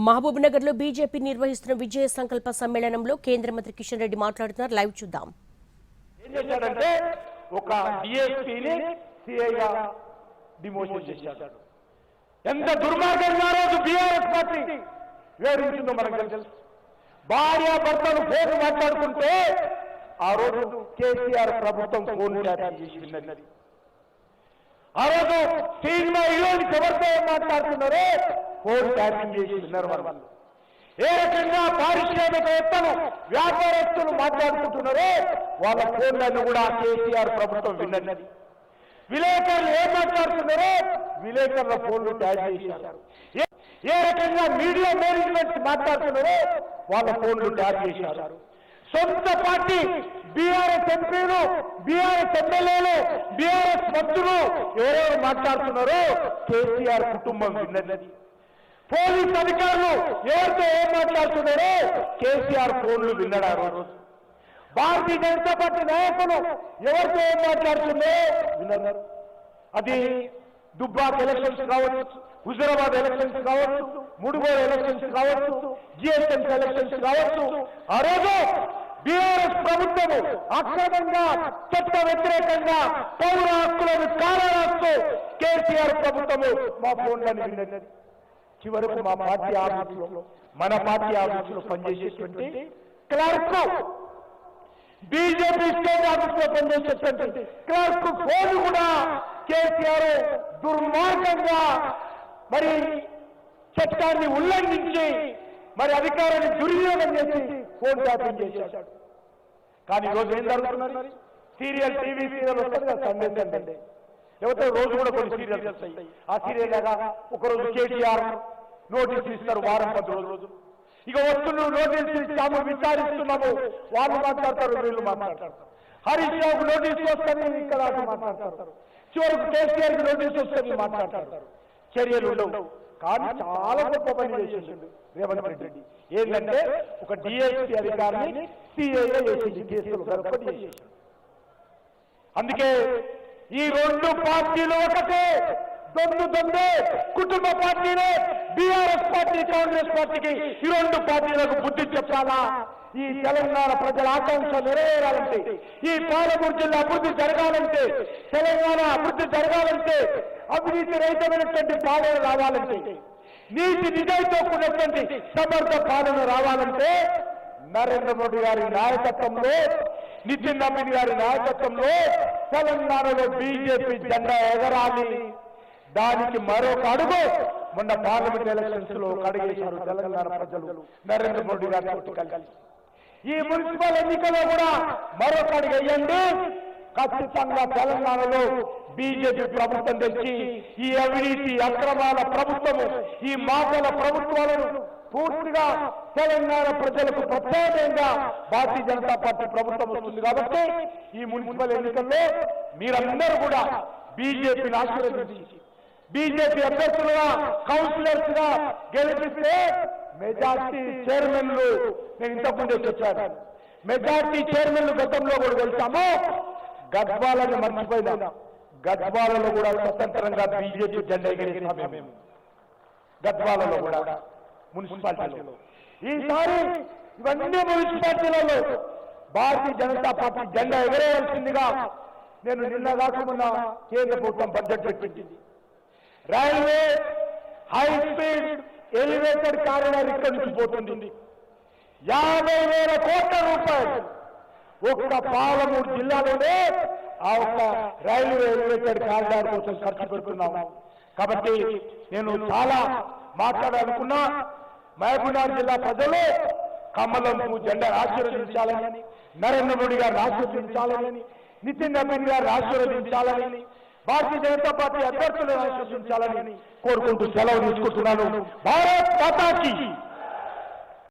మహబూబ్నగర్ లో బీజేపీ నిర్వహిస్తున్న విజయ సంకల్ప సమ్మేళనంలో కేంద్ర మంత్రి కిషన్ రెడ్డి మాట్లాడుతున్నారు. లైవ్ చూద్దాం. ఏం చేశాడంటే ఒక డిఎస్పీని సిఐగా డిమోషన్ చేశాడు. ఎంత దుర్మార్గంగా రోజు బీఆర్ఎస్ పార్టీ వివరించిందో మనకు తెలుసు. భార్య భర్తలు ఫోన్ మాట్లాడుకుంటే ఆ రోజు కేసీఆర్ ప్రభుత్వం ఫోన్ ట్యాపింగ్ చేసి విన్నది. ఆ రోజు సినిమా హీరోయిన్స్ ఎవరితో మాట్లాడుతున్నారో ఫోన్ ట్యాపింగ్ చేసి విన్నారు. వాళ్ళు ఏ రకంగా పారిశ్రామికవేత్తలు వ్యాపారస్తులు మాట్లాడుకుంటున్నారో వాళ్ళ ఫోన్లను కూడా కేసీఆర్ ప్రభుత్వం విన్నది. విలేకరులు ఏం మాట్లాడుతున్నారో విలేకరుల ఫోన్లు ట్యాగ్ చేశారు. ఏ రకంగా మీడియా మేనేజ్మెంట్ మాట్లాడుతున్నారో వాళ్ళ ఫోన్లు ట్యాగ్ చేశారు. సొంత పార్టీ బీఆర్ఎస్ ఎంపీలు, బీఆర్ఎస్ ఎమ్మెల్యేలు, బీఆర్ఎస్ మంత్రులు ఎవరెవరు మాట్లాడుతున్నారో కేసీఆర్ కుటుంబం విన్నది. పోలీస్ అధికారులు ఎవరితో ఏం మాట్లాడుతున్నారో కేసీఆర్ ఫోన్లు విన్నాడు. భారతీయ జనతా పార్టీ నాయకులు ఎవరితో ఏం మాట్లాడుతుందో విన్నారు. అది దుబ్బాక్ ఎలక్షన్స్ కావచ్చు, హుజరాబాద్ ఎలక్షన్స్ కావచ్చు, ముడుగోడు ఎలక్షన్స్ కావచ్చు, జిఎస్ఎంసీ ఎలక్షన్స్ కావచ్చు. ఆ రోజు బీఆర్ఎస్ ప్రభుత్వము అక్రమంగా చట్ట వ్యతిరేకంగా పౌర హక్కులను కాలరాస్తూ కేసీఆర్ ప్రభుత్వము మా ఫోన్లను విన్నది. చివరకు మా పార్టీ ఆఫీసులో, మన పార్టీ ఆఫీసులో పనిచేసేటువంటి క్లర్క్, బీజేపీ స్టేట్ ఆఫీస్ లో పనిచేసేటువంటి క్లర్క్ ఫోన్ కూడా కేసీఆర్ దుర్మార్గంగా మరి చట్టాన్ని ఉల్లంఘించి మరి అధికారాన్ని దుర్వినియోగం చేసి ఫోన్ ట్యాపింగ్ చేశాడు. కానీ ఈరోజు ఏం జరుగుతున్నది? సీరియల్, టీవీ సీరియల్ వస్తుంది కదా సందేశం అంటే, లేకపోతే రోజు కూడా కొన్ని సీరియల్స్ వస్తాయి. ఆ సీరియల్ లాగా ఒకరోజు కేటీఆర్ నోటీసులు ఇస్తారు, వారం 10 రోజులు. ఇక వస్తున్నారు, నోటీసులు ఇస్తాము, విచారిస్తున్నాము, వాళ్ళు మాట్లాడతారు, వీళ్ళు మాట్లాడతారు. హరీష్ రావుకు నోటీసు వస్తుంది, ఇక్కడ మాట్లాడతారు. చివరకు కేసీఆర్ కి నోటీసు వస్తుంది, మాట్లాడతారు. చర్యలు ఉండవు. కానీ చాలా గొప్ప పని చేసేసిండు రేవంత్ రెడ్డి. ఏంటంటే ఒక డిఎస్పీ అధికారిని సిఐగా చేసింది, కేసులు గడపడి చేసేసింది. అందుకే ఈ రెండు పార్టీలు ఒకటే, దొందే కుటుంబ పార్టీలే. బీఆర్ఎస్ పార్టీ, కాంగ్రెస్ పార్టీకి ఈ రెండు పార్టీలకు బుద్ధి చెప్పాలా? ఈ తెలంగాణ ప్రజల ఆకాంక్ష నెరవేరాలంటే, ఈ పాలమూరు జిల్లా అభివృద్ధి జరగాలంటే, తెలంగాణ అభివృద్ధి జరగాలంటే, అవినీతి రహితమైనటువంటి పాలన రావాలంటే, నీతి నిజాయితీతో కూడినటువంటి సమర్థ పాలన రావాలంటే నరేంద్ర మోడీ గారి నాయకత్వంలో, నితిన్ నవీన్ గారి నాయకత్వంలో తెలంగాణలో బీజేపీ జెండా ఎగరాలి. దానికి మరొక అడుగు మొన్న పార్లమెంట్ ఎలక్షన్స్ లో కడిగేశారు తెలంగాణ ప్రజలు నరేంద్ర మోడీ గారితో కలిసి. ఈ మున్సిపల్ ఎన్నికల్లో కూడా మరొక అడుగు వేయండి. ఖచ్చితంగా తెలంగాణలో బీజేపీ ప్రభుత్వం తెచ్చి ఈ అవినీతి అక్రమాల ప్రభుత్వము, ఈ మాటల ప్రభుత్వాలను పూర్తిగా తెలంగాణ ప్రజలకు ప్రత్యేకంగా భారతీయ జనతా పార్టీ ప్రభుత్వం వస్తుంది. కాబట్టి ఈ మున్సిపల్ ఎన్నికల్లో మీరందరూ కూడా బీజేపీని ఆశీర్వదించి బీజేపీ అభ్యర్థులుగా, కౌన్సిలర్స్ గా గెలిపిస్తే మెజార్టీ చైర్మన్లు, నేను ఇంతకుముందే చెప్పాను, మెజార్టీ చైర్మన్లు గతంలో కూడా వెళ్తాము. గద్వాలను మర్చిపోయినా, గద్వాలలో కూడా స్వతంత్రంగా బీజేపీ జెండా ఎగిరేసాము మేము. గద్వాలలో కూడా మున్సిపాలిటీలో ఈసారి ఇవన్నీ మున్సిపాలిటీలలో భారతీయ జనతా పార్టీ జెండా ఎగరేయాల్సిందిగా నేను నిన్న కాకుండా కేంద్ర ప్రభుత్వం బడ్జెట్ పెట్టింది. Railway high speed elevated corridor ఇక్కడి నుంచి పోతుంది. 50,000 కోట్ల రూపాయలు ఒక్క పాలమూరు జిల్లాలోనే ఆ ఒక్క రైల్వే ఎలివేటెడ్ కారిడార్ కోసం ఖర్చు పెడుతున్నాము. కాబట్టి నేను చాలా మాట్లాడాలనుకున్నా, మహబూబ్నగర్ జిల్లా ప్రజలు కమలం జెండా ఆశీర్వదించాలని, నరేంద్ర మోడీ గారిని ఆశీర్వదించాలని, నితిన్ నవీన్ గారిని ఆశీర్వదించాలని, భారతీయ జనతా పార్టీ అభ్యర్థులను ఆశీర్వదించాలని కోరుకుంటూ సెలవు తీసుకుంటున్నాను. భారత్ మాతాకి